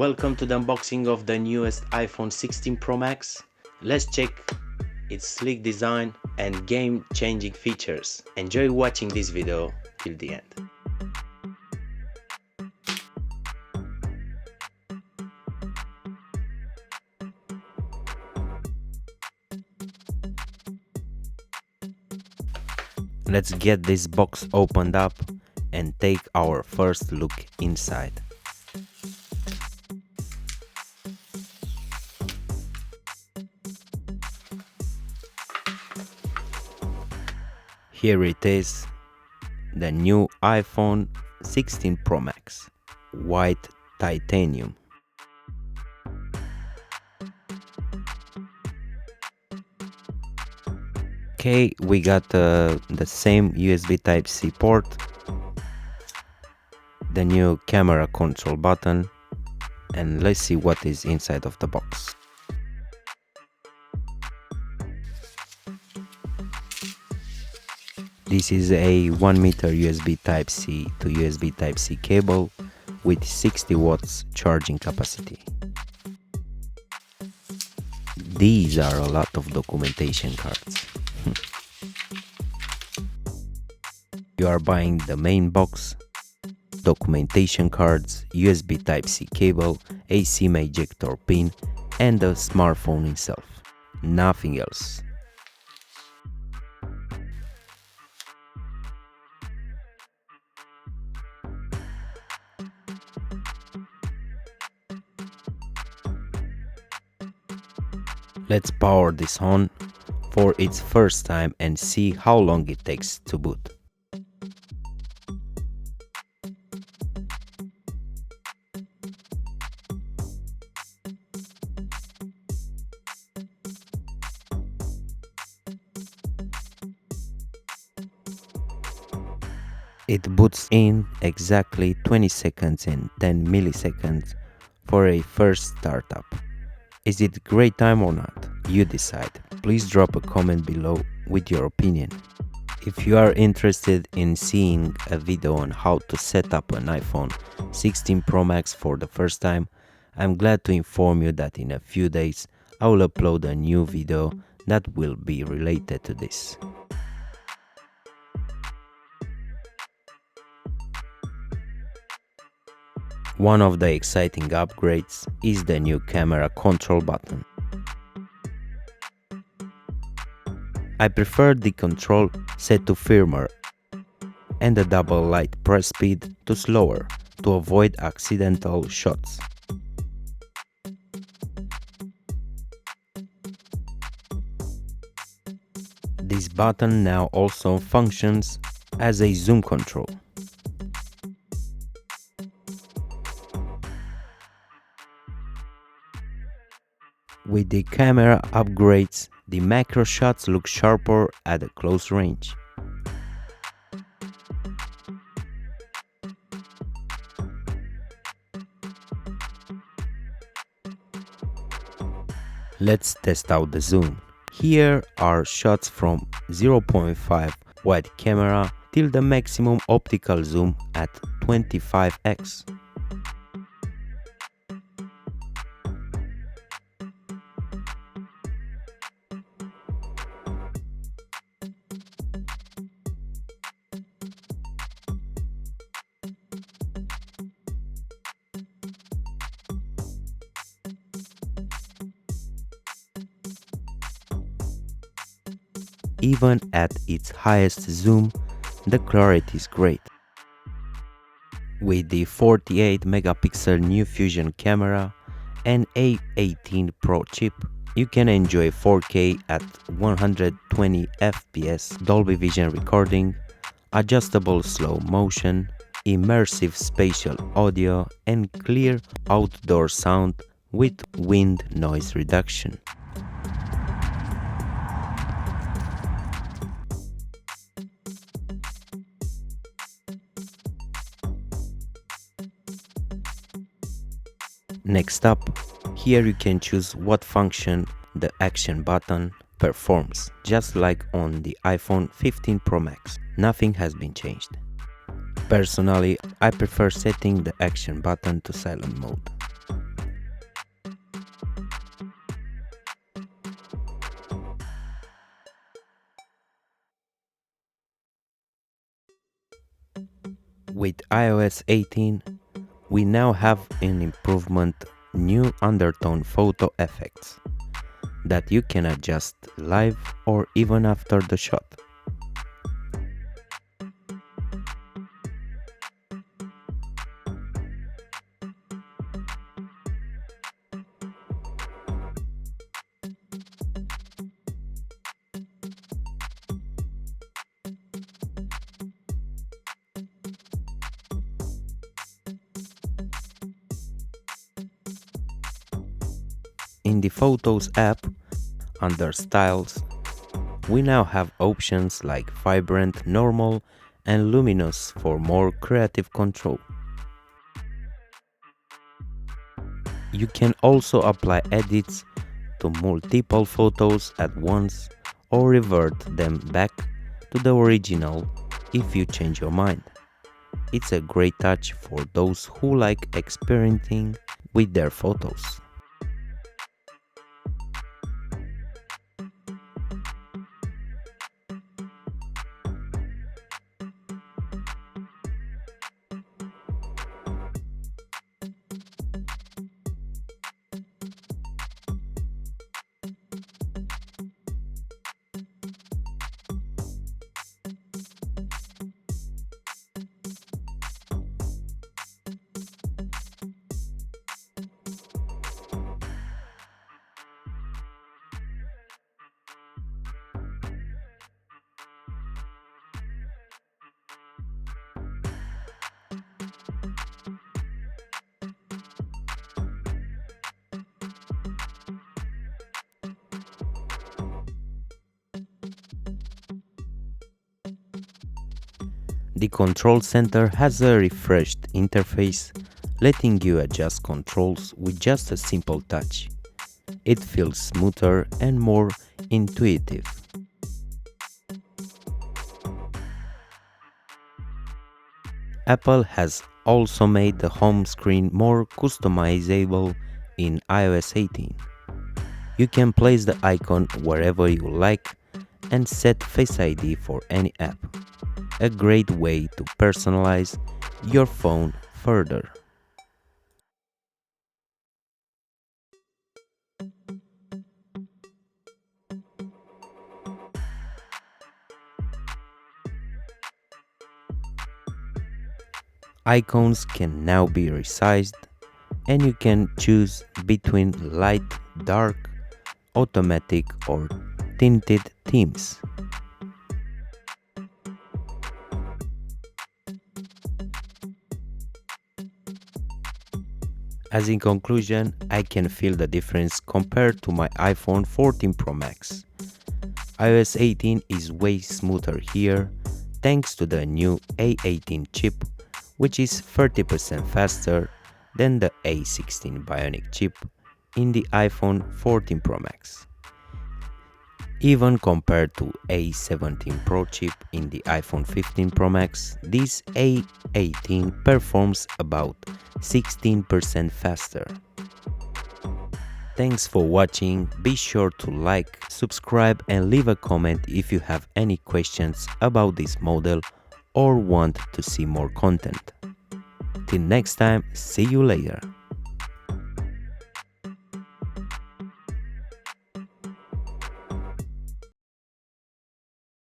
Welcome to the unboxing of the newest iPhone 16 Pro Max. Let's check its sleek design and game-changing features. Enjoy watching this video till the end. Let's get this box opened up and take our first look inside. Here it is, the new iPhone 16 Pro Max, white titanium. Okay, we got the same USB Type-C port, the new camera control button, and let's see what is inside of the box. This is a 1 meter USB Type-C to USB Type-C cable with 60 watts charging capacity. These are a lot of documentation cards. You are buying the main box, documentation cards, USB Type-C cable, a SIM ejector pin, and the smartphone itself. Nothing else. Let's power this on for its first time and see how long it takes to boot. It boots in exactly 20 seconds and 10 milliseconds for a first startup. Is it great time or not? You decide. Please drop a comment below with your opinion. If you are interested in seeing a video on how to set up an iPhone 16 Pro Max for the first time, I'm glad to inform you that in a few days I will upload a new video that will be related to this. One of the exciting upgrades is the new camera control button. I prefer the control set to firmer and the double light press speed to slower to avoid accidental shots. This button now also functions as a zoom control. With the camera upgrades, the macro shots look sharper at a close range. Let's test out the zoom. Here are shots from 0.5 wide camera till the maximum optical zoom at 25x. Even at its highest zoom, the clarity is great. With the 48 megapixel new Fusion camera and A18 Pro chip, you can enjoy 4K at 120 FPS Dolby Vision recording, adjustable slow motion, immersive spatial audio, and clear outdoor sound with wind noise reduction. Next up, here you can choose what function the action button performs, just like on the iPhone 15 Pro Max. Nothing has been changed. Personally, I prefer setting the action button to silent mode. With iOS 18, we now have an improvement new undertone photo effects that you can adjust live or even after the shot. In the Photos app, under Styles, we now have options like Vibrant, Normal, and Luminous for more creative control. You can also apply edits to multiple photos at once or revert them back to the original if you change your mind. It's a great touch for those who like experimenting with their photos. The control center has a refreshed interface, letting you adjust controls with just a simple touch. It feels smoother and more intuitive. Apple has also made the home screen more customizable in iOS 18. You can place the icon wherever you like and set Face ID for any app. A great way to personalize your phone further. Icons can now be resized, and you can choose between light, dark, automatic, or tinted themes. As in conclusion, I can feel the difference compared to my iPhone 14 Pro Max. iOS 18 is way smoother here thanks to the new A18 chip, which is 30% faster than the A16 Bionic chip in the iPhone 14 Pro Max. Even compared to A17 Pro chip in the iPhone 15 Pro Max, this A18 performs about 16% faster. Thanks for watching. Be sure to like, subscribe and leave a comment if you have any questions about this model or want to see more content. Till next time, see you later.